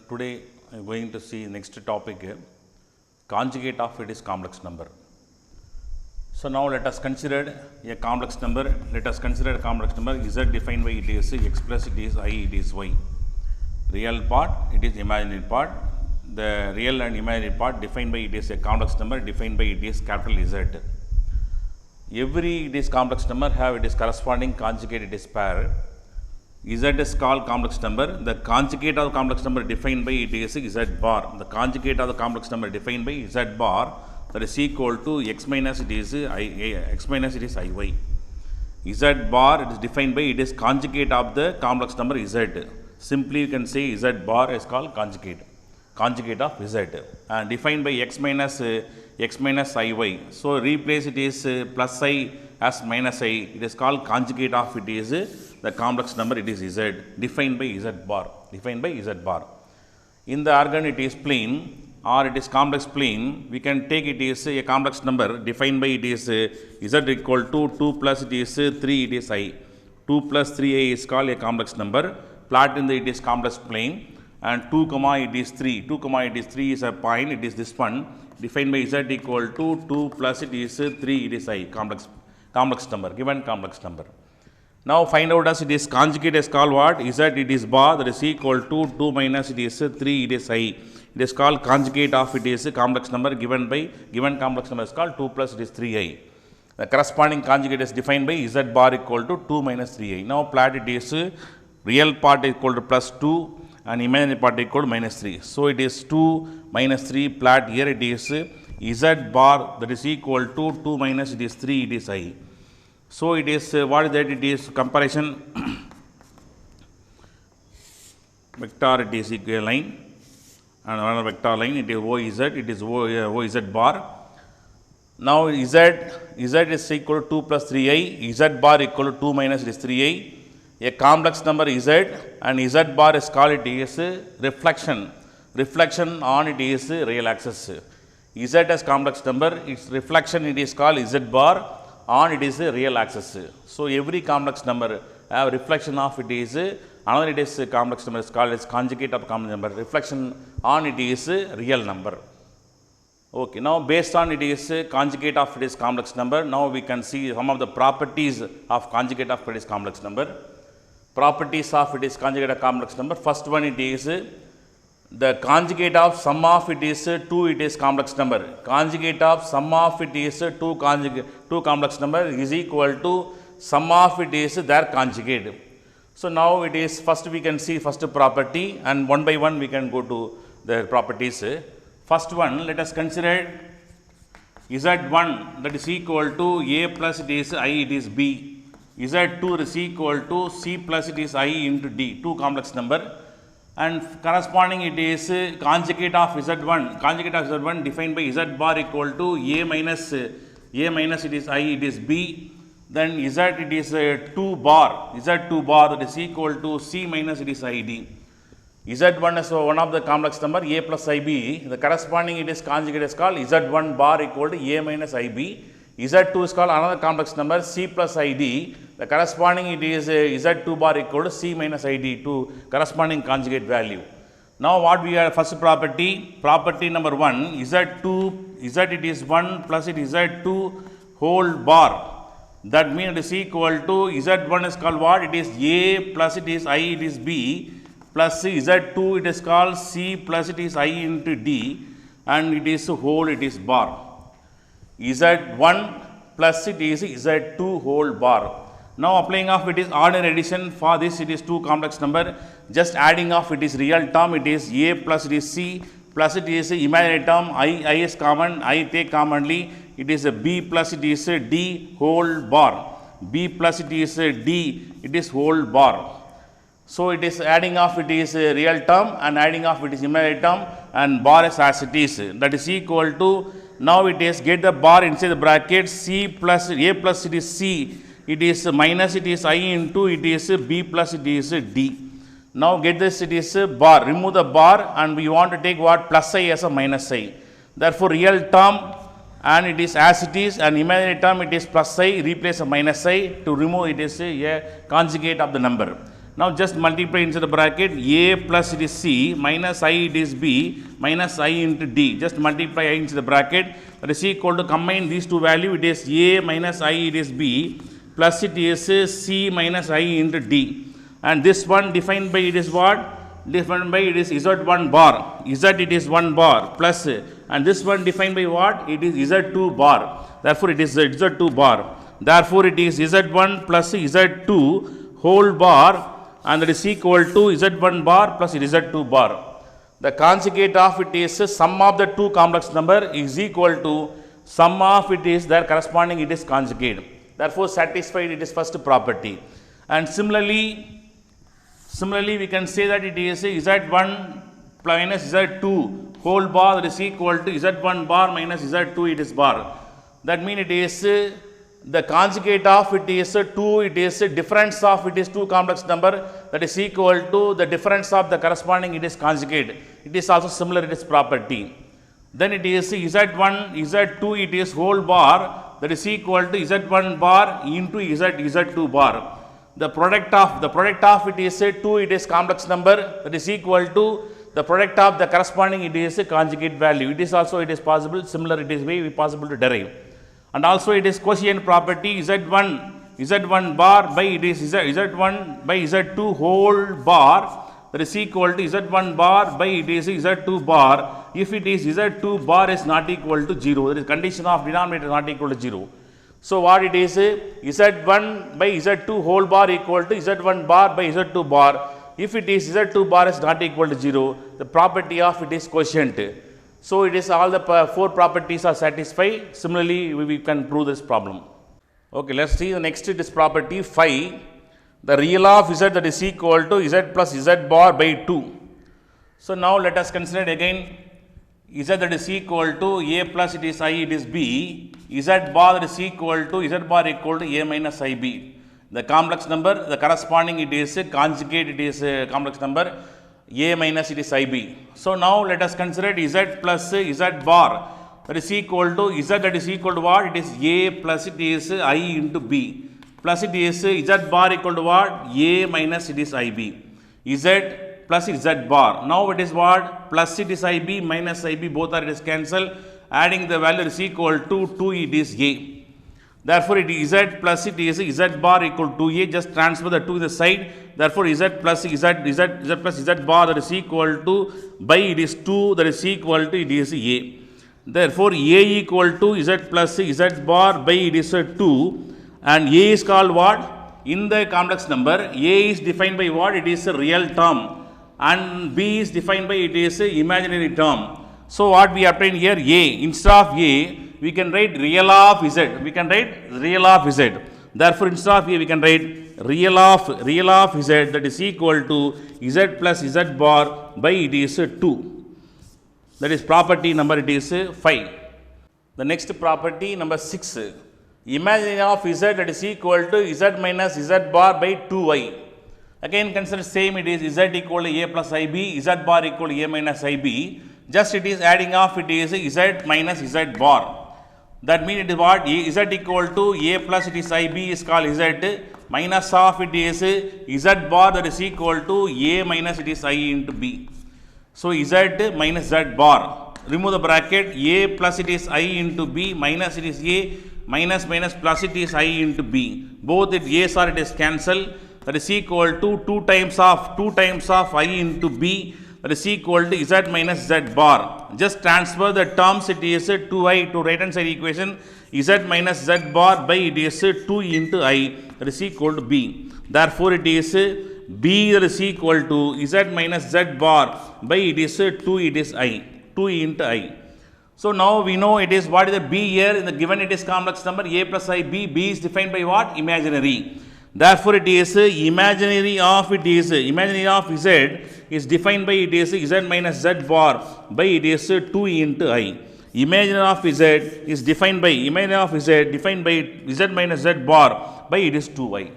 today I am going to see next topic conjugate of it is complex number. So now let us consider a complex number. Let us consider a complex number z defined by it is x plus it is I it is y. Real part, it is imaginary part. The real and imaginary part defined by it is a complex number defined by it is capital Z. Every it is complex number have it is corresponding conjugate it is pair. Z is called complex number. The conjugate of the complex number defined by it is Z bar. The conjugate of the complex number defined by Z bar that is equal to x minus it is x minus it is iy. Z bar it is defined by it is conjugate of the complex number Z. Simply you can say Z bar is called conjugate of Z and defined by x minus iy. So replace it is plus I as minus I. It is called conjugate of it is the complex number it is Z defined by Z bar. In the organ it is plane or it is complex plane, we can take it is a complex number defined by it is Z equal to 2 plus it is 3 it is I. 2 plus 3i is called a complex number. Plot in the it is complex plane and 2 comma it is 3. 2 comma it is 3 is a point, it is this one defined by Z equal to 2 plus it is 3 it is I, complex number, given complex number. Now find out as it is conjugate is called what? Z it is bar that is equal to 2 minus it is 3 it is I. It is called conjugate of it is complex number given complex number is called 2 plus it is 3i. The corresponding conjugate is defined by Z bar equal to 2 minus 3i. Now plot it is real part equal to plus 2 and imaginary part equal to minus 3. So it is 2 minus 3 plot here it is Z bar that is equal to 2 minus it is 3 it is I. So it is what is that? It is comparison vector it is equal line and another vector line it is OZ, it is OZ bar. Now Z is equal to 2 plus 3i, Z bar equal to 2 minus it is 3i. A complex number Z and Z bar is called it is reflection on it is real axis. Z as complex number, its reflection it is called Z bar on it is real axis. So every complex number have reflection of it is another it is complex number is called as conjugate of complex number. Reflection on it is real number. Okay, now based on it is conjugate of it is complex number, now we can see some of the properties of conjugate of it is complex number. Properties of it is conjugate of complex number. First one it is the conjugate of sum of it is 2 it is complex number. Conjugate of sum of it is 2 complex number is equal to sum of it is their conjugate. So now it is first we can see first property and one by one we can go to the properties. First one, let us consider Z1 that is equal to A plus it is I it is B. Z2 is equal to C plus it is I into D, 2 complex number. And corresponding it is conjugate of Z1 defined by Z bar equal to A minus it is I it is B. Then Z it is 2 bar that is equal to C minus it is ID. Z1 is one of the complex number A plus IB. The corresponding it is conjugate is called Z1 bar equal to A minus IB. Z2 is called another complex number C plus ID. The corresponding it is Z2 bar equal to C minus ID to corresponding conjugate value. Now what we are first property number 1 Z2 Z it is 1 plus it is Z2 whole bar. That means it is equal to Z1 is called what? It is A plus it is I it is B plus Z2 it is called C plus it is I into D and it is whole it is bar. Z1 plus it is Z2 whole bar. Now applying of it is ordinary addition. For this it is 2 complex number. Just adding of it is real term. It is A plus it is C plus it is imaginary term. I is common. I take commonly. It is a B plus it is a D whole bar. B plus it is a D. It is whole bar. So it is adding of it is a real term and adding of it is imaginary term and bar is as it is. That is equal to, now it is get the bar inside the bracket C plus A plus it is C. It is minus it is I into it is B plus it is D. Now get this it is bar. Remove the bar and we want to take what? Plus I as a minus I. Therefore real term and it is as it is and imaginary term it is plus I, replace a minus I to remove it is a conjugate of the number. Now just multiply inside the bracket a plus it is c minus I it is b minus I into d. Just multiply I inside the bracket. That is equal to combine these two values. It is a minus I it is b plus it is c minus I into d. And this one defined by it is what? Defined by it is z1 bar. Z it is 1 bar plus, and this one defined by what? It is z2 bar. Therefore it is z2 bar. Therefore it is z1 plus z2 whole bar, and that is equal to z1 bar plus z2 bar. The conjugate of it is sum of the two complex number is equal to sum of it is their corresponding it is conjugate. Therefore satisfied it is first property. And similarly we can say that it is z1 minus z2 whole bar, that is equal to z1 bar minus z2 it is bar. That means it is the conjugate of it is 2, it is difference of it is 2 complex number, that is equal to the difference of the corresponding it is conjugate. It is also similar it is property. Then it is z1 z2 it is whole bar, that is equal to z1 bar into z2 bar. The product of it is 2, it is complex number, that is equal to the product of the corresponding it is a conjugate value. It is also it is possible, similar it is way possible to derive. And also it is quotient property z1 bar by it is z1 by z2 whole bar, that is equal to z1 bar by it is z2 bar if it is z2 bar is not equal to 0. That is condition of denominator not equal to 0. So what it is z1 by z2 whole bar equal to z1 bar by z2 bar. If it is z2 bar is not equal to 0, the property of it is quotient. So it is all the 4 properties are satisfied. Similarly, we can prove this problem. Okay, let's see the next it is property 5. The real of z that is equal to z plus z bar by 2. So now let us consider again z that is equal to a plus it is I it is b, z bar that is equal to z bar equal to a minus ib. The complex number, the corresponding it is conjugate, it is a complex number, a minus it is ib. So now let us consider z plus z bar that is equal to z that is equal to what? It is a plus it is I into b plus it is z bar equal to what? A minus it is ib. Z plus z bar. Now it is what? Plus it is ib minus ib, both are it is cancelled. Adding the value is equal to 2, it is a. Therefore it is z plus it is z bar equal to a. Just transfer the 2 to the side. Therefore z plus z plus z bar that is equal to by it is 2, that is equal to it is a. Therefore a equal to z plus z bar by it is 2, and a is called what? In the complex number, a is defined by what? It is a real term, and b is defined by it is a imaginary term. So what we obtain here, a instead of a we can write real of z. We can write real of z. Therefore instead of a we can write real of z that is equal to z plus z bar by it is 2. That is property number it is 5. The next property number 6. Imaginary of z that is equal to z minus z bar by 2y. Again consider same, it is z equal to a plus ib, z bar equal to a minus ib. Just it is adding off it is z minus z bar. That means it is what? Z equal to a plus it is ib is called z minus of it is z bar that is equal to a minus it is I into b. So z minus z bar. Remove the bracket, a plus it is I into b minus it is a minus plus it is I into b. Both it a's are it is cancelled. That is equal to 2 times of I into b, that is equal to z minus z bar. Just transfer the terms, it is 2i to right hand side equation, z minus z bar by it is 2 into I, that is equal to b. Therefore it is b that is equal to z minus z bar by it is 2, it is I, 2 into I. So now we know it is what is the b here in the given it is complex number a plus I b. B is defined by what? Imaginary. Therefore it is imaginary of z is defined by it is z minus z bar by it is 2 into I. Imaginary of z is defined by z minus z bar by it is 2i.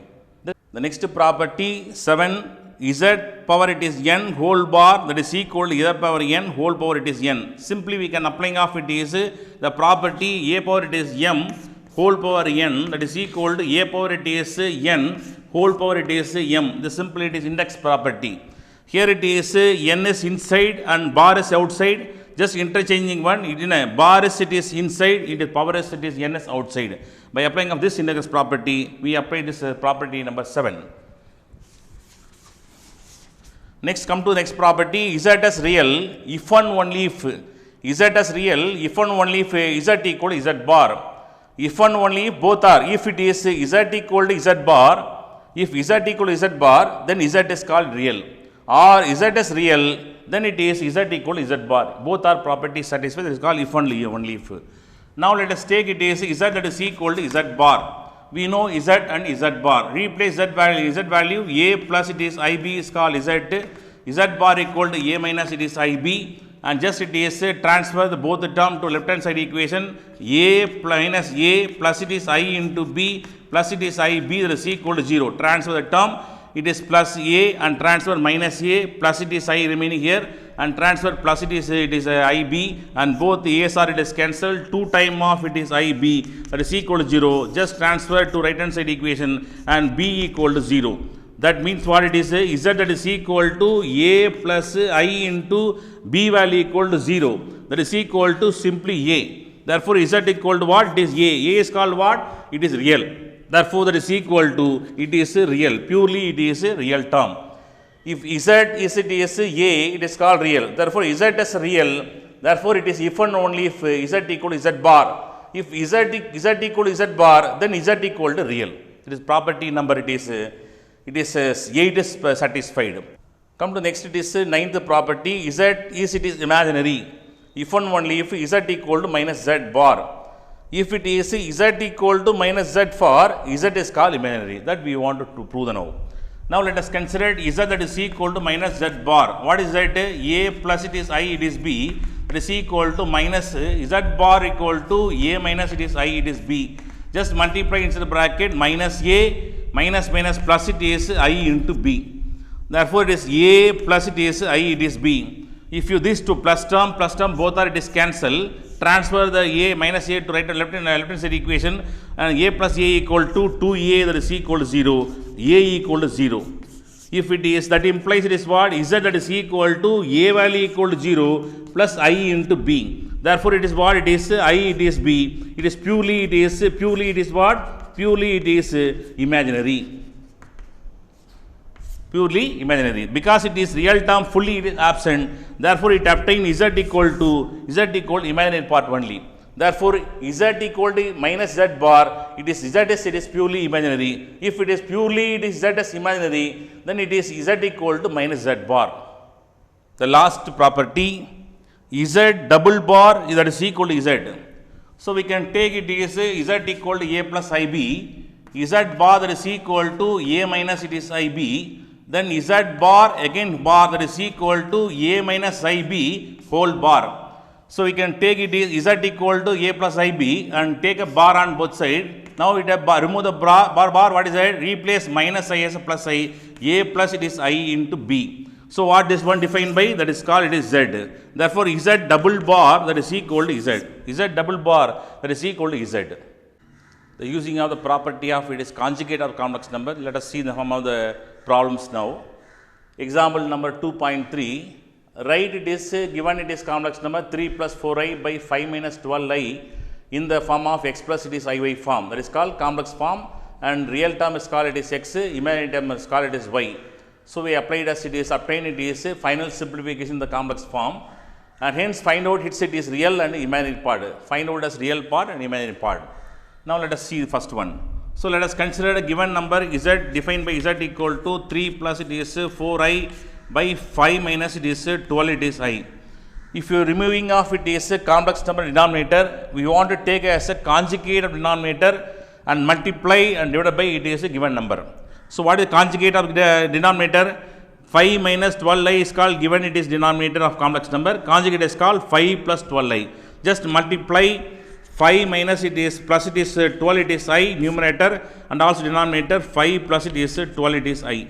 The next property 7, z power it is n whole bar that is equal to z power n whole power it is n. Simply we can apply of it is the property a power it is m whole power n that is equal to a power it is n whole power it is m. The simple it is index property. Here it is n is inside and bar is outside. Just interchanging one, it in a bar is it is inside, it is power is it is n is outside. By applying of this index property, we apply this property number 7. Next, come to the next property, z as real if and only if z as real if and only if z equal to z bar. If and only if both are, if it is z equal to z bar, if z equal to z bar, then z is called real. Or z is real, then it is z equal to z bar. Both are properties satisfied, it is called if only if. Now let us take it is z that is equal to z bar. We know z and z bar. Replace z value a plus it is ib is called z bar equal to a minus it is ib, and just it is transfer the both the term to left hand side equation a minus a plus it is I into b plus it is ib that is equal to 0. Transfer the term, it is plus a and transfer minus a plus it is I remaining here and transfer plus it is ib, and both a's are it is cancelled, 2 time of it is ib that is equal to 0. Just transfer to right hand side equation and b equal to 0. That means what it is z that is equal to a plus I into b value equal to 0, that is equal to simply a. Therefore z equal to what? It is a is called what? It is real. Therefore that is equal to, it is real, purely it is a real term. If z is it is a, it is called real. Therefore z is real, therefore it is if and only if z equal to z bar. If z equal to z bar, then z equal to real. It is property number, it is 8 is satisfied. Come to next, it is 9th property, z is it is imaginary if and only if z equal to minus z bar. If it is z equal to minus z for, z is called imaginary. That we want to prove now. Now let us consider z that is equal to minus z bar. What is that? A plus it is I, it is b, it is equal to minus z bar equal to a minus it is I, it is b. Just multiply inside the bracket minus a minus plus it is I into b. Therefore it is a plus it is I, it is b. If you this to plus term both are it is cancel, transfer the a minus a to left hand side equation, and a plus a equal to 2a that is equal to 0, a equal to 0. If it is, that implies it is what? Z that is equal to a value equal to 0 plus I into b. Therefore it is what? It is I, it is b. It is purely it is what? Purely it is imaginary. Purely imaginary. Because it is real term, fully it is absent. Therefore it obtains z equal to imaginary part only. Therefore z equal to minus z bar, it is purely imaginary. If it is purely it is z as imaginary, then it is z equal to minus z bar. The last property, z double bar that is equal to z. So we can take it is z equal to a plus ib, z bar that is equal to a minus it is ib, then z bar again bar that is equal to a minus ib whole bar. So we can take it is z equal to a plus ib and take a bar on both sides. Now it remove the bar, what is it? Replace minus I as a plus I, a plus it is I into b. So what this one defined by? That is called it is z. Therefore z double bar that is equal to z. Z double bar that is equal to z. The using of the property of it is conjugate of complex number. Let us see some of the problems now. Example number 2.3. Write it is given it is complex number 3 plus 4i by 5 minus 12i in the form of x plus it is iy form. That is called complex form, and real term is called it is x, imaginary term is called it is y. So we applied as it is obtained it is final simplification in the complex form, and hence find out it is real and imaginary part. Find out as real part and imaginary part. Now let us see the first one. So let us consider a given number z defined by z equal to 3 plus it is 4i by 5 minus it is 12 it is I. If you are removing of it is a complex number denominator, we want to take as a conjugate of denominator and multiply and divide by it is a given number. So what is conjugate of the denominator? 5 minus 12i is called given it is denominator of complex number. Conjugate is called 5 plus 12i. Just multiply 5 minus it is plus it is 12 it is I numerator, and also denominator 5 plus it is 12 it is I,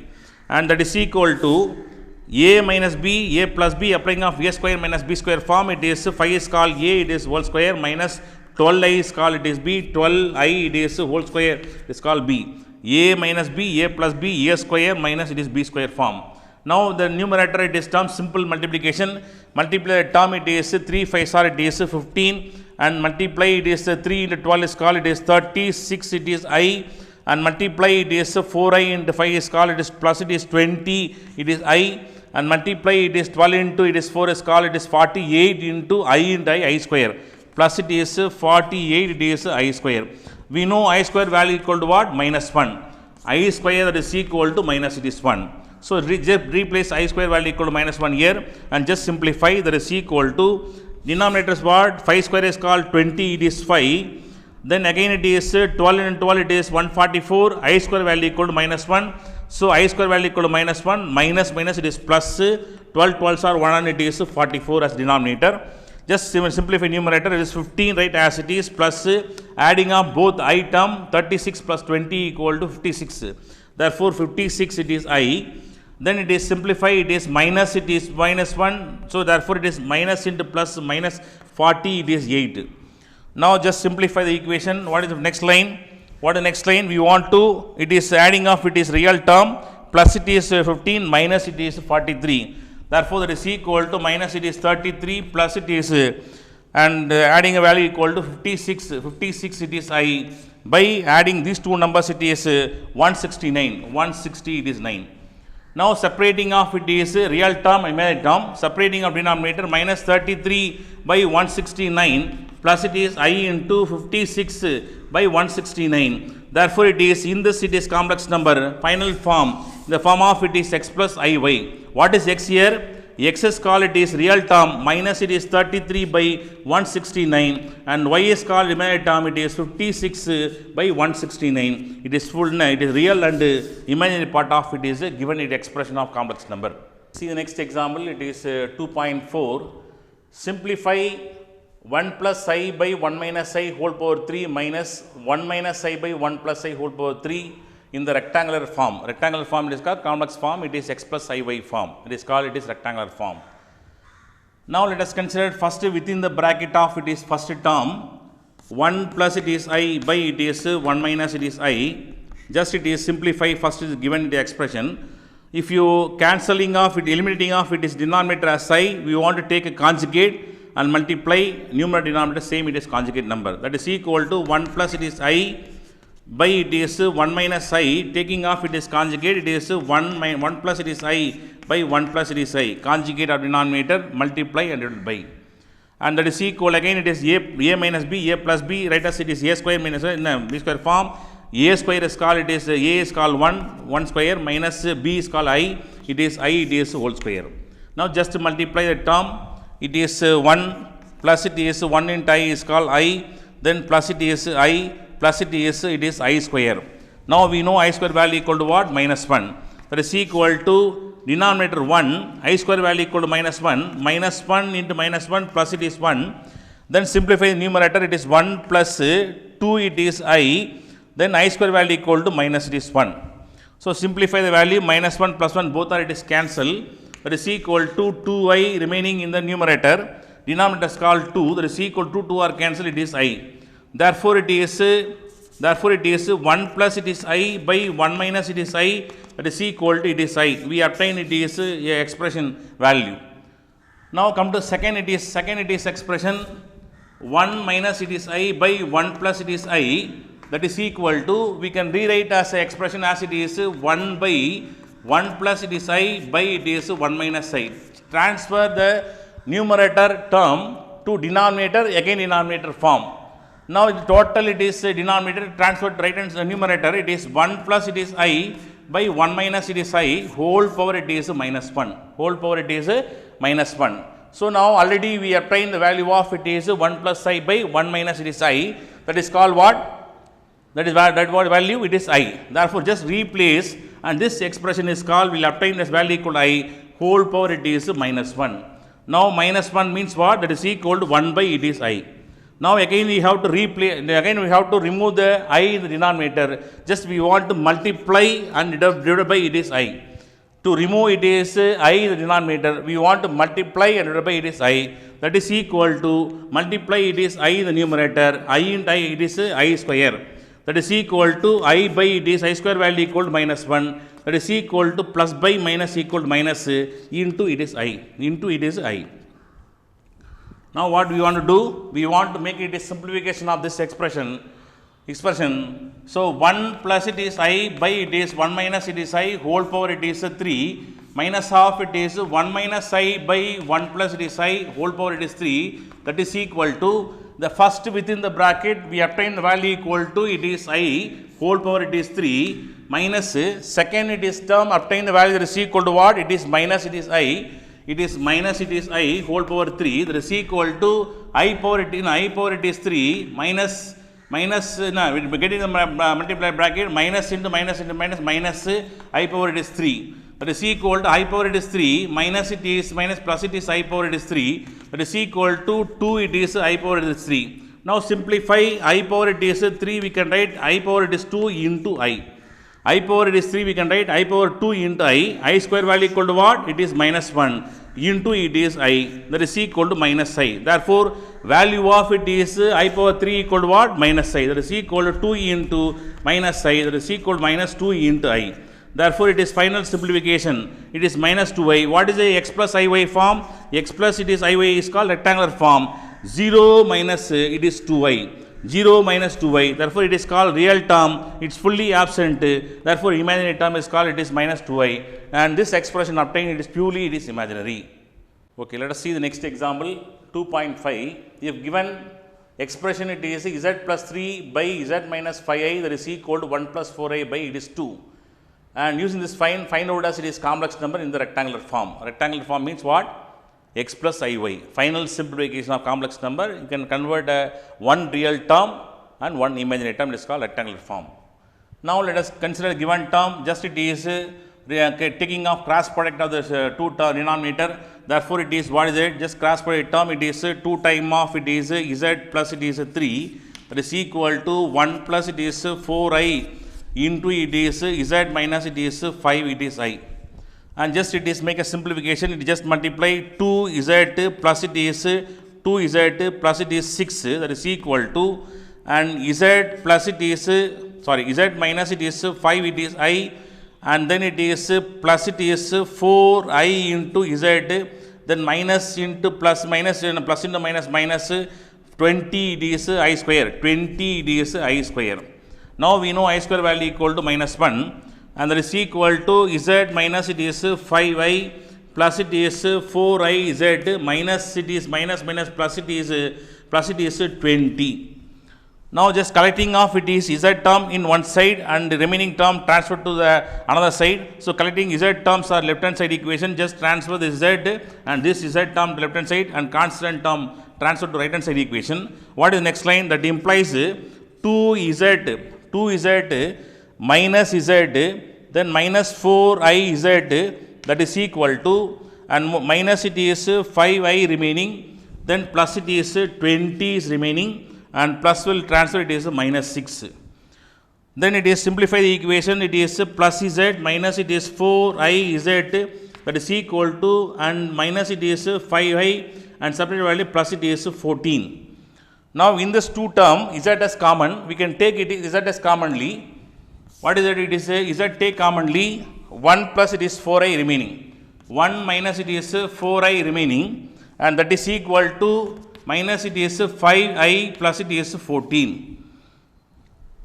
and that is equal to a minus b, a plus b, applying of a square minus b square form. It is 5 is called a, it is whole square, minus 12i is called it is b, 12i it is whole square is called b. a minus b, a plus b, a square minus it is b square form. Now the numerator it is term simple multiplication, multiply the term it is 3 5 are it is 15 and multiply it is 3 into 12 is called it is 36 it is I and multiply it is 4I into 5 is called it is plus it is 20 it is I and multiply it is 12 into it is 4 is called it is 48 into I into I square plus it is 48 it is I square. We know I square value equal to what? Minus 1. I square that is equal to minus it is 1. So replace I square value equal to minus 1 here and just simplify that is equal to denominator is what? 5 square is called 20 it is 5. Then again it is 12 and 12 it is 144. I square value equal to minus 1. So I square value equal to minus 1 minus minus it is plus 12 12s are 1 and it is 44 as denominator. Just simplify numerator it is 15 right as it is plus adding up both I term 36 plus 20 equal to 56. Therefore 56 it is I. Then it is simplify it is minus it is minus 1. So therefore it is minus into plus minus 40 it is 8. Now just simplify the equation. What is the next line? What is the next line? We want to, it is adding up it is real term plus it is 15 minus it is 43. Therefore that is equal to minus it is 33 plus it is and adding a value equal to 56. 56 it is I. By adding these two numbers it is 169. 160 it is 9. Now separating off it is real term, imaginary term, separating of denominator minus 33 by 169 plus it is I into 56 by 169. Therefore it is in this it is complex number, final form, the form of it is x plus iy. What is x here? X is called it is real term minus it is 33 by 169 and y is called imaginary term it is 56 by 169. It is full, it is real and imaginary part of it is given it expression of complex number. See the next example, it is 2.4. Simplify 1 plus I by 1 minus I whole power 3 minus 1 minus I by 1 plus I whole power 3 in the rectangular form. Rectangular form it is called complex form, it is x plus iy form. It is called it is rectangular form. Now let us consider first within the bracket of it is first term 1 plus it is I by it is 1 minus it is I. Just it is simplify first is given the expression. If you cancelling off it, eliminating off it is denominator as I, we want to take a conjugate and multiply numerator denominator same it is conjugate number. That is equal to 1 plus it is I by it is 1 minus I, taking off it is conjugate, it is 1 plus it is I by 1 plus it is I, conjugate of denominator, multiply and divided by. And that is equal again it is a minus b, a plus b, right as it is a square minus in b square form. A square is called it is a is called 1 square minus b is called I, it is I, it is whole square. Now just multiply the term, it is 1 plus it is 1 into I is called I, then plus it is I plus it is I square. Now we know I square value equal to what? Minus 1. That is equal to denominator 1, I square value equal to minus 1, minus 1 into minus 1 plus it is 1. Then simplify the numerator, it is 1 plus 2 it is I, then I square value equal to minus it is 1. So simplify the value, minus 1 plus 1 both are it is cancel. That is equal to 2I remaining in the numerator. Denominator is called 2, that is equal to 2 are cancelled, it is I. Therefore it is 1 plus it is I by 1 minus it is I, that is equal to it is I. We obtain it is a expression value. Now come to second it is expression 1 minus it is I by 1 plus it is I, that is equal to, we can rewrite as a expression as it is 1 by 1 plus it is I by it is 1 minus I. Transfer the numerator term to denominator, again denominator form. Now the total it is denominator transferred right hand numerator, it is 1 plus it is I by 1 minus it is I, whole power it is minus 1. Whole power it is minus 1. So now already we obtained the value of it is 1 plus I by 1 minus it is I. That is called what? That is what value? It is I. Therefore just replace and this expression is called, we will obtain this value equal to I, whole power it is minus 1. Now minus 1 means what? That is equal to 1 by it is I. Now again we have to remove the I in the denominator. Just we want to multiply and divide by it is I. To remove it is I in the denominator, we want to multiply and divide by it is I. That is equal to multiply it is I in the numerator, I into I it is I square. that is equal to I by it is I square value equal to minus 1, that is equal to plus by minus equal to minus into it is I, into it is I. Now what we want to do? We want to make it a simplification of this expression. So 1 plus it is I by it is 1 minus it is I whole power it is 3 minus half it is 1 minus I by 1 plus it is I whole power it is 3, that is equal to the first within the bracket we obtain the value equal to it is I whole power it is 3 minus second it is term obtain the value that is equal to what? It is minus it is I. It is minus it is I whole power 3, that is equal to I power it in I power it is 3 minus we getting the multiply bracket minus into minus I power it is 3, that is equal to I power it is 3 minus it is minus plus it is I power it is 3, that is equal to 2 it is I power it is 3. Now simplify I power it is 3, we can write I power it is 2 into I power it is 3, we can write I power 2 into I square value equal to what? It is minus 1 into it is I, that is equal to minus I. Therefore, value of it is I power 3 equal to what? Minus I, that is equal to 2 into minus I, that is equal to minus 2 into I. Therefore, it is final simplification. It is minus 2I. What is the x plus iy form? X plus it is iy is called rectangular form. 0 minus it is 2I. 0 minus 2y, therefore it is called real term, it is fully absent, therefore imaginary term is called it is minus 2y, and this expression obtained it is purely it is imaginary. Okay, let us see the next example 2.5. If given expression it is z plus 3 by z minus 5i, that is equal to 1 plus 4i by it is 2, and using this find out as it is complex number in the rectangular form. Rectangular form means what? X plus iy, final simplification of complex number. You can convert one real term and one imaginary term, it is called rectangular form. Now let us consider given term, just it is taking off cross product of the two term denominator, therefore it is what is it? Just cross product term, it is 2 times of it is z plus it is 3, that is equal to 1 plus it is 4i into it is z minus it is 5 it is I. And just it is make a simplification, it just multiply 2z plus it is 2z plus it is 6, that is equal to, and z plus it is z minus it is 5 it is I, and then it is plus it is 4i into z, then minus into plus minus plus into minus 20 it is I square, 20 it is I square. Now we know I square value equal to minus 1, and that is equal to z minus it is 5i plus it is 4i z minus it is minus plus it is 20. Now just collecting off it is z term in one side and the remaining term transferred to the another side. So collecting z terms are left hand side equation, just transfer this z and this z term to left hand side and constant term transferred to right hand side equation. What is the next line? That implies 2z minus z, then minus 4iz, that is equal to, and minus it is 5i remaining, then plus it is 20 is remaining, and plus will transfer it is minus 6. Then it is simplify the equation, it is plus z minus it is 4iz, that is equal to, and minus it is 5i, and separate value plus it is 14. Now in this two term z as common, we can take it z as commonly. What is it? It is z take commonly 1 plus it is 4i remaining, 1 minus it is 4i remaining, and that is equal to minus it is 5i plus it is 14.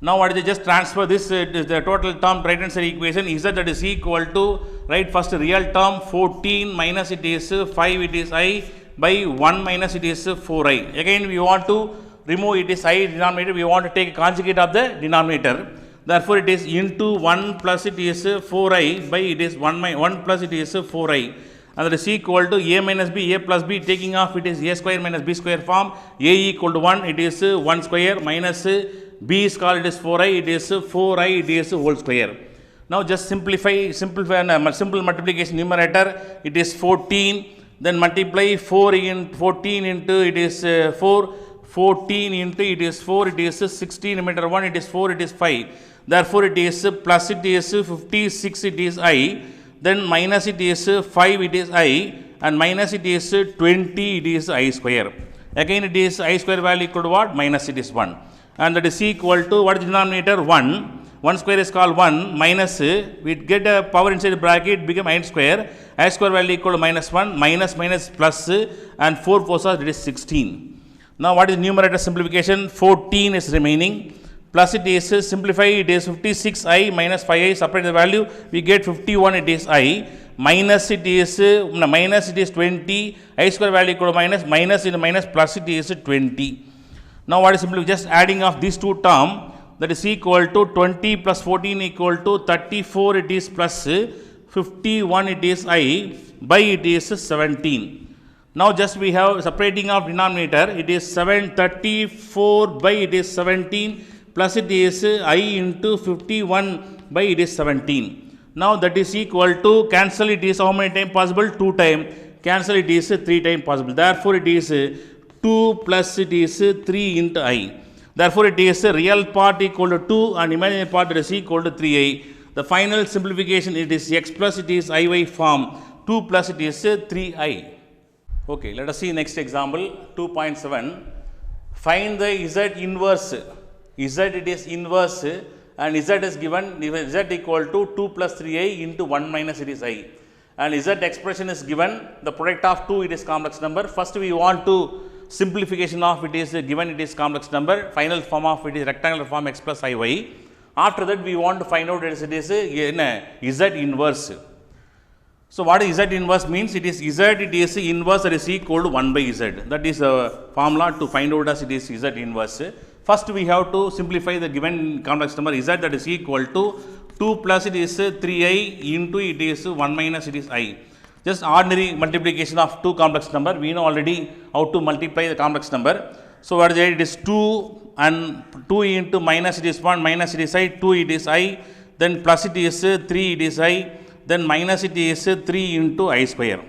Now what is it? Just transfer this the total term right hand side equation z, that is equal to, right, first real term 14 minus it is 5 it is I by 1 minus it is 4i. Again we want to remove it is I denominator, we want to take a conjugate of the denominator. Therefore, it is into 1 plus it is 4i by it is 1 plus it is 4i, and that is equal to a minus b, a plus b, taking off it is a square minus b square form, a equal to 1, it is 1 square, minus b is called it is 4i, it is 4i, it is whole square. Now just simple multiplication numerator, it is 14, then multiply 4 in 14 into it is 4, 14 into it is 4, it is 16, numerator 1, it is 4, it is 5. Therefore, it is plus it is 56 it is I, then minus it is 5 it is I, and minus it is 20 it is I square. Again it is I square value equal to what? Minus it is 1. and that is equal to what is denominator 1. 1 square is called 1 minus, we get a power inside the bracket, become I square value equal to minus 1, minus plus, and 4 4 it is 16. Now what is numerator simplification? 14 is remaining, plus it is simplify, it is 56i minus 5i, separate the value, we get 51, it is I, minus it is 20, I square value equal to minus in minus, plus it is 20. Now what is simply just adding of these two terms, that is equal to 20 plus 14 equal to 34, it is plus 51, it is I, by it is 17. Now just we have separating of denominator, it is 734 by it is 17, plus it is I into 51 by it is 17. Now that is equal to, cancel it is how many times possible? 2 times. Cancel it is 3 times possible. Therefore it is 2 plus it is 3 into I. Therefore it is real part equal to 2 and imaginary part is equal to 3i. The final simplification, it is x plus it is iy form, 2 plus it is 3i. Okay, let us see next example 2.7. Find the z inverse. Z it is inverse and z is given, z equal to 2 plus 3i into 1 minus it is I. And z expression is given, the product of 2 it is complex number. First we want to simplification of it is given, it is complex number, final form of it is rectangular form x plus iy. After that we want to find out it is z inverse. So what is z inverse means? It is z, it is inverse that is equal to 1 by z. That is a formula to find out as it is z inverse. First we have to simplify the given complex number z, that is equal to 2 plus it is 3i into it is 1 minus it is I. Just ordinary multiplication of two complex number. We know already how to multiply the complex number. So what is it? It is 2 and 2 into minus it is 1, minus it is I, 2 it is I, then plus it is 3 it is I, then minus it is 3 into I square.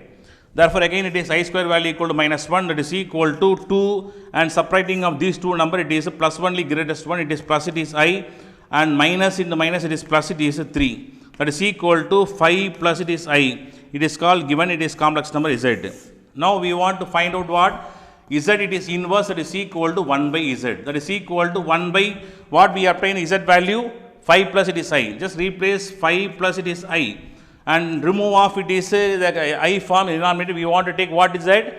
Therefore again it is I square value equal to minus 1, that is equal to 2, and subtracting of these two number, it is plus only greatest one, it is plus it is I, and minus into minus it is plus it is 3. That is equal to 5 plus it is I. It is called given it is complex number z. Now we want to find out what? Z it is inverse, that is equal to 1 by z. That is equal to 1 by what we obtain z value? 5 plus it is I. Just replace 5 plus it is I and remove off it is the I form denominator. We want to take what is z?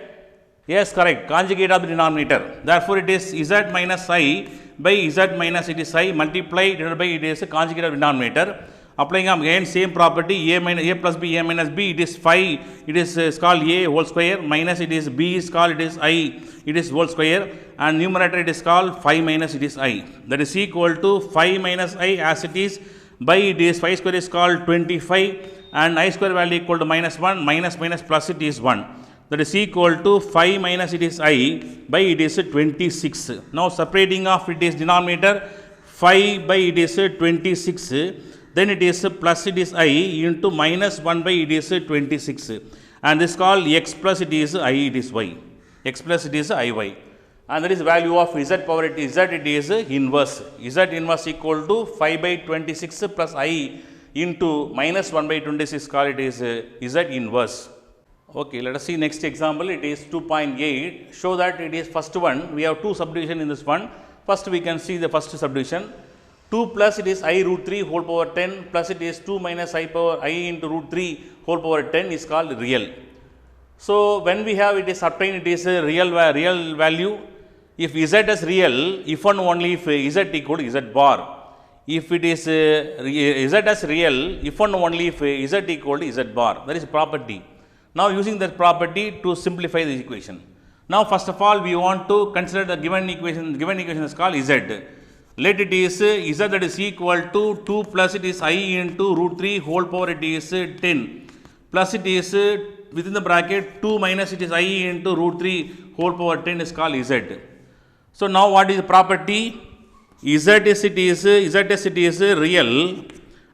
Yes, correct. Conjugate of the denominator. Therefore it is z minus I by z minus it is I multiplied divided by it is a conjugate of denominator. Applying again same property, a plus b, a minus b, it is 5, it is called a whole square, minus it is b is called it is I, it is whole square, and numerator it is called 5 minus it is I. That is equal to 5 minus I as it is, by it is 5 square is called 25, and I square value equal to minus 1, minus plus it is 1. That is equal to 5 minus it is I, by it is 26. Now separating of it is denominator, 5 by it is 26. Then it is plus it is I into minus 1 by it is 26, and this is called x plus it is I, it is y, x plus it is iy, and that is value of z power it is z, it is inverse. Z inverse equal to 5 by 26 plus I into minus 1 by 26, called it is z inverse. Okay, let us see next example. It is 2.8. Show that it is first one. We have two subdivision in this one. First we can see the first subdivision. 2 plus it is I root 3 whole power 10 plus it is 2 minus I power I into root 3 whole power 10 is called real. So when we have it is obtained, it is a real value. If z is real, if and only if z equal to z bar. If it is z as real, if and only if z equal to z bar. That is a property. Now using that property to simplify the equation. Now first of all we want to consider the given equation. The given equation is called z. Let it is z that is equal to 2 plus it is I into root 3 whole power it is 10 plus it is within the bracket 2 minus it is I into root 3 whole power 10 is called z. So now what is the property? Z is real,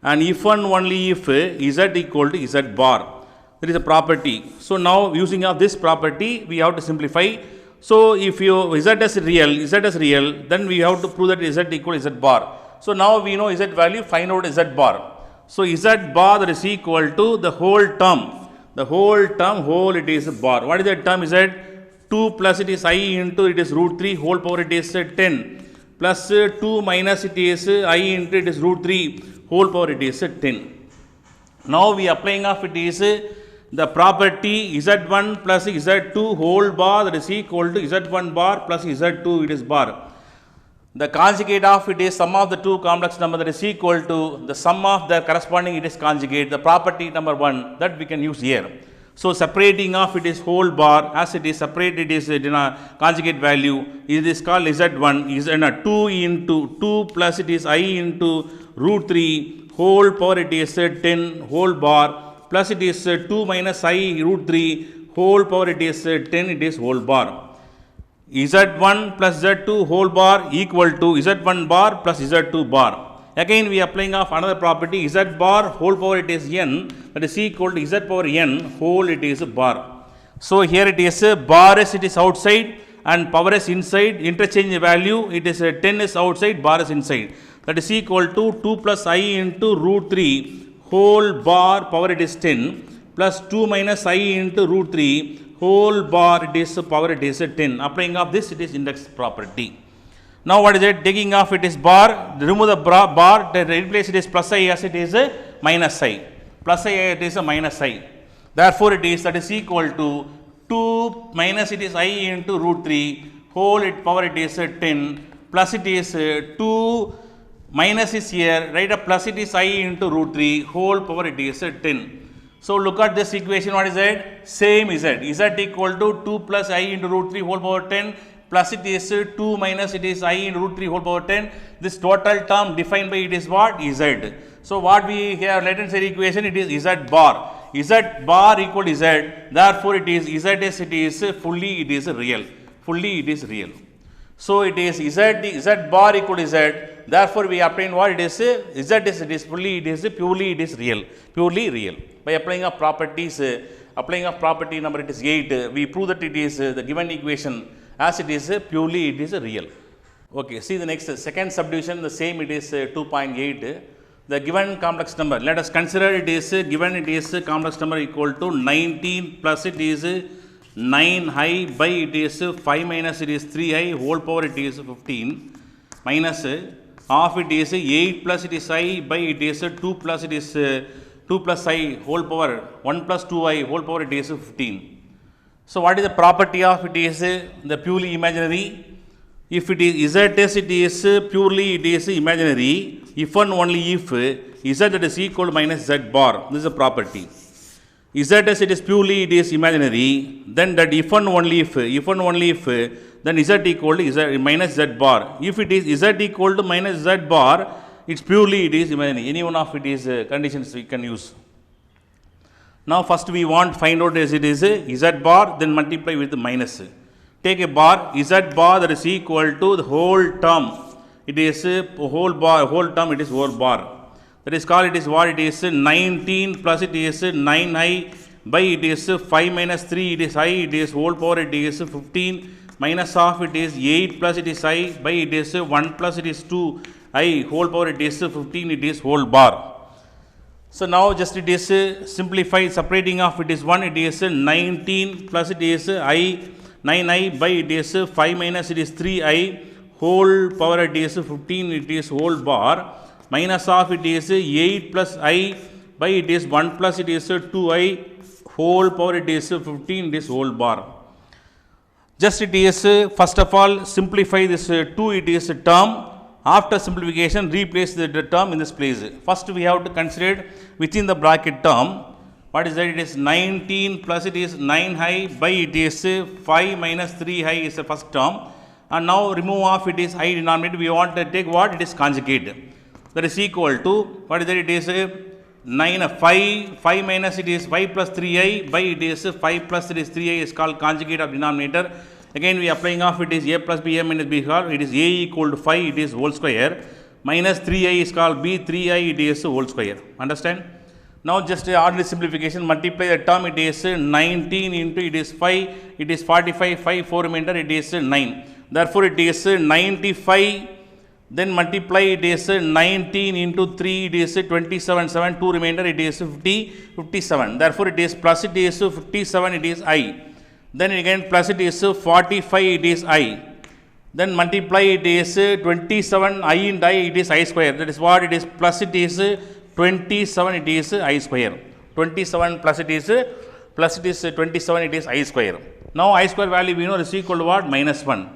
and if and only if z equal to z bar. There is a property. So now using of this property we have to simplify. So if you z is real, then we have to prove that z equal to z bar. So now we know z value, find out z bar. So z bar that is equal to the whole term. Whole it is bar. What is that term? Z 2 plus it is I into it is root 3 whole power it is 10 plus 2 minus it is I into it is root 3 whole power it is 10. Now we applying of it is the property z1 plus z2 whole bar that is equal to z1 bar plus z2 it is bar. The conjugate of it is sum of the two complex number that is equal to the sum of the corresponding it is conjugate, the property number 1 that we can use here. So separating of it is whole bar as it is separated is conjugate value, it is called z1 is 2 into 2 plus it is I into root 3 whole power it is 10 whole bar plus it is 2 minus I root 3 whole power it is 10 it is whole bar. z1 plus z2 whole bar equal to z1 bar plus z2 bar. Again we are applying of another property z bar whole power it is n that is equal to z power n whole it is bar. So here it is bar is it is outside and power is inside, interchange value it is 10 is outside, bar is inside, that is equal to 2 plus I into root 3 whole bar power it is 10 plus 2 minus I into root 3 whole bar it is power it is 10. Applying of this it is index property. Now what is it? Taking off it is bar, remove the bar, replace it is plus I as it is minus I. Plus I it is a minus I. Therefore it is that is equal to 2 minus it is I into root 3 whole it power it is 10 plus it is 2 minus is here, right up plus it is I into root 3 whole power it is 10. So look at this equation, what is it? Same z. Z equal to 2 plus I into root 3 whole power 10 plus it is 2 minus it is I into root 3 whole power 10. This total term defined by it is what? Z. So what we have left hand side equation it is z bar. Z bar equal to z. Therefore it is z is it is fully it is real. Fully it is real. So it is z bar equal to z. Therefore we obtain what it is z is it is fully it is purely it is real. Purely real. By applying of properties, applying of property number it is 8, we prove that it is the given equation as it is purely it is real. Okay, see the next second subdivision, the same it is 2.8. The given complex number, let us consider it is given it is complex number equal to 19 plus it is 9i by it is 5 minus it is 3i whole power it is 15 minus half it is 8 plus it is I by it is 2 plus it is 2 plus I whole power 1 plus 2i whole power it is 15. So what is the property of it is the purely imaginary? If it is z is it is purely it is imaginary, if and only if z that is equal to minus z bar, this is a property. Z as it is purely it is imaginary, then that if and only if then z equal to z minus z bar. If it is z equal to minus z bar, it's purely it is imaginary. Any one of it is conditions we can use. Now first we want find out as it is z bar, then multiply with minus. Take a bar, z bar that is equal to the whole term. It is whole bar, whole term it is whole bar. That is called it is what it is 19 plus it is 9i by it is 5 minus 3 it is I, it is whole power it is 15 minus half it is 8 plus it is I by it is 1 plus it is 2i whole power it is 15 it is whole bar. So now just it is simplified, separating of it is 1 it is 19 plus it is I 9i by it is 5 minus it is 3i whole power it is 15 it is whole bar minus of it is 8 plus I by it is 1 plus it is 2i whole power it is 15 it is whole bar. Just it is first of all simplify this 2 it is a term. After simplification replace the term in this place. First we have to consider within the bracket term. What is that? It is 19 plus it is 9i by it is 5 minus 3i is the first term. And now remove off it is I denominator. We want to take what? It is conjugate. That is equal to, what is that? It is 5 minus it is 5 plus 3i by it is 5 plus it is 3i is called conjugate of denominator. Again we are applying off it is a plus b, a minus b called, it is a equal to 5 it is whole square minus 3i is called b, 3i it is whole square. Understand? Now just ordinary simplification, multiply the term it is 19 into it is 5, it is 45, 5, 4 remainder it is 9. Therefore it is 95, then multiply it is 19 into 3 it is 27, 7, 2 remainder it is 50, 57. Therefore it is plus it is 57 it is I. Then again plus it is 45 it is I. then multiply it is 27 I into I, it is I square. That is what it is, plus it is 27, it is I square. 27 plus it is 27, it is I square. Now I square value we know is equal to what? Minus 1.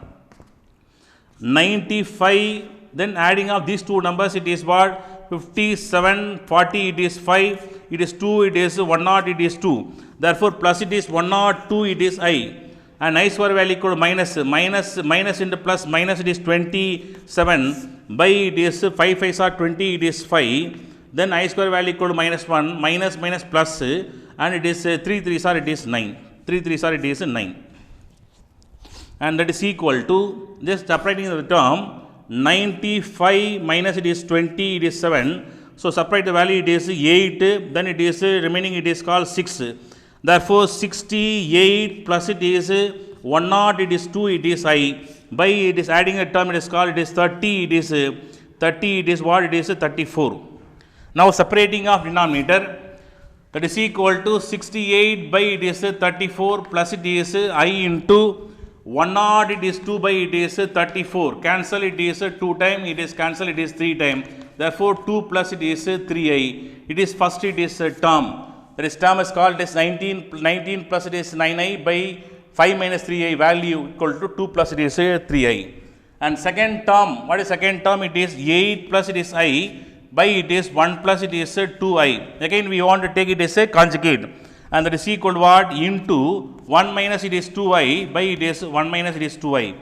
95, then adding up these two numbers, it is what? 57, 40, it is 5, it is 2, it is 100, it is 2. Therefore, plus it is 102, it is I. And I square value equal to minus into plus, minus it is 27, by it is 5 5s are 20, it is 5. Then I square value equal to minus 1, minus plus, and it is 3 3s are, it is 9. 3 3s are, it is 9. And that is equal to, just separating the term, 95 minus it is 20, it is 7. So, separate the value, it is 8, then it is remaining, it is called 6. Therefore, 68 plus it is 100, it is 2, it is I. By it is adding a term, it is called, it is 30, it is 30, it is what? It is 34. Now, separating of denominator, that is equal to 68 by it is 34 plus it is I into 100, it is 2 by it is 34. Cancel, it is 2 times, it is cancel, it is 3 times. Therefore, 2 plus it is 3I. It is first, it is term. That is term is called as 19 plus it is 9I by 5 minus 3I value equal to 2 plus it is 3I. And second term, what is second term? It is 8 plus it is I by it is 1 plus it is 2I. Again we want to take it as a conjugate. And that is equal to what? Into 1 minus it is 2I by it is 1 minus it is 2I.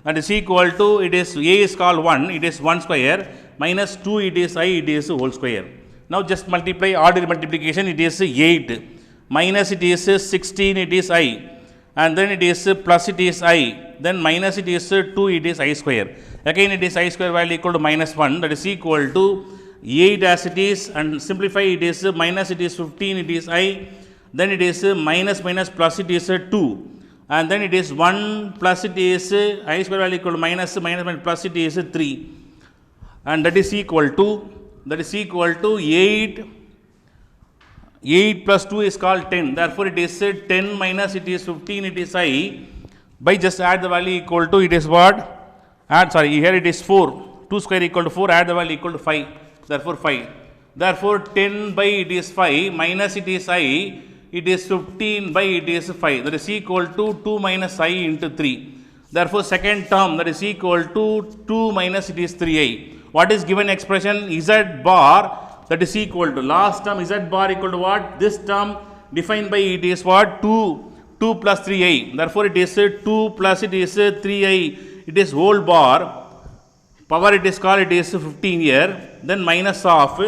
That is equal to, it is A is called 1, it is 1 square, minus 2 it is I, it is whole square. Now just multiply, ordinary multiplication, it is 8, minus it is 16, it is I, and then it is plus it is I, then minus it is 2, it is I square. Again it is I square value equal to minus 1, that is equal to 8 as it is, and simplify it is minus it is 15, it is I, then it is minus plus it is 2, and then it is 1 plus it is I square value equal to minus plus it is 3, and that is equal to 8 plus 2 is called 10. Therefore, it is 10 minus it is 15, it is I, by just add the value equal to, it is what? Here it is 4, 2 square equal to 4, add the value equal to 5, therefore 5. Therefore, 10 by it is 5 minus it is I, it is 15 by it is 5, that is equal to 2 minus I into 3. Therefore, second term, that is equal to 2 minus it is 3I. What is given expression? Z bar, that is equal to, last term Z bar equal to what? This term defined by it is what? 2 plus 3I. Therefore, it is 2 plus it is 3I, it is whole bar, power it is called, it is 15 here, then minus of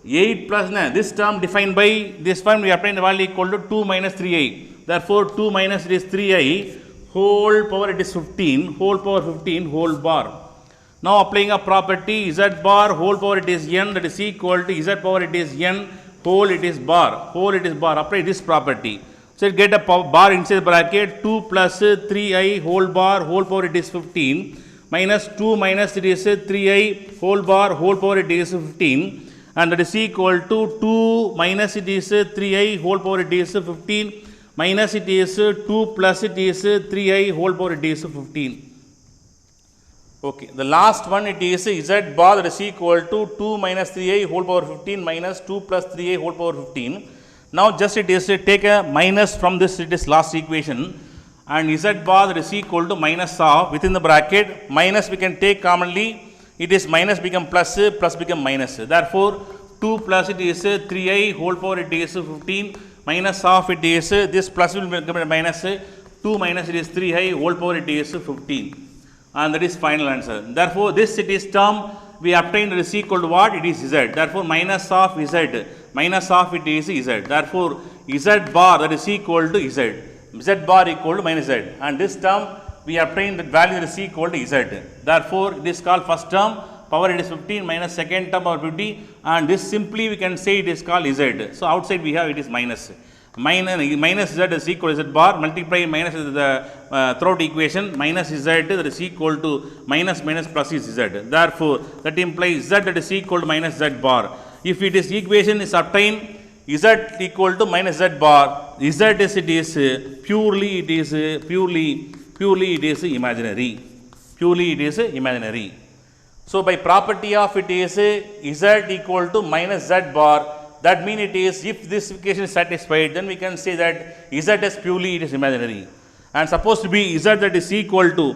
8 plus, this term defined by this one, we apply the value equal to 2 minus 3I. Therefore, 2 minus it is 3I, whole power it is 15, whole power 15, whole bar. Now applying a property, Z bar whole power it is n, that is equal to Z power it is n, whole it is bar, apply this property. So get a bar inside the bracket, 2 plus 3I whole bar, whole power it is 15, minus 2 minus it is 3I whole bar, whole power it is 15, and that is equal to 2 minus it is 3I whole power it is 15, minus it is 2 plus it is 3I whole power it is 15. Okay, the last one it is Z bar, that is equal to 2 minus 3I whole power 15 minus 2 plus 3I whole power 15. Now just it is take a minus from this, it is last equation, and Z bar, that is equal to minus of, within the bracket, minus we can take commonly, it is minus become plus, plus become minus. Therefore, 2 plus it is 3I whole power it is 15, minus of it is, this plus will become minus, 2 minus it is 3I whole power it is 15. And that is final answer. Therefore, this it is term we obtained, that is equal to what? It is Z. Therefore, minus of Z, minus of it is Z. Therefore, Z bar, that is equal to Z. Z bar equal to minus Z. And this term we obtained that value that is equal to Z. Therefore, it is called first term, power it is 15 minus second term power 50, and this simply we can say it is called Z. So, outside we have it is minus. Minus Z is equal to Z bar, multiply minus the throughout equation, minus Z that is equal to minus plus is Z. Therefore, that implies Z that is equal to minus Z bar. If it is equation is obtained, Z equal to minus Z bar, Z is it is purely it is imaginary. purely it is imaginary. So by property of it is z equal to minus z bar, that means it is, if this equation is satisfied, then we can say that z is purely it is imaginary. And supposed to be z that is equal to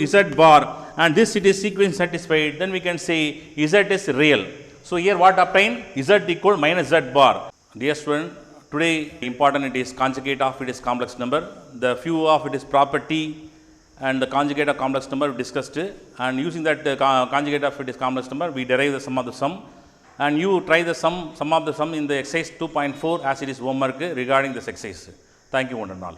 z bar, and this it is sequence satisfied, then we can say z is real. So here what obtain? Z equal minus z bar. Dear student, today important it is conjugate of it is complex number. The few of it is property and the conjugate of complex number we discussed, and using that conjugate of it is complex number we derive the sum of the sum, and you try the sum of the sum in the exercise 2.4 as it is homework regarding this exercise. Thank you one and all.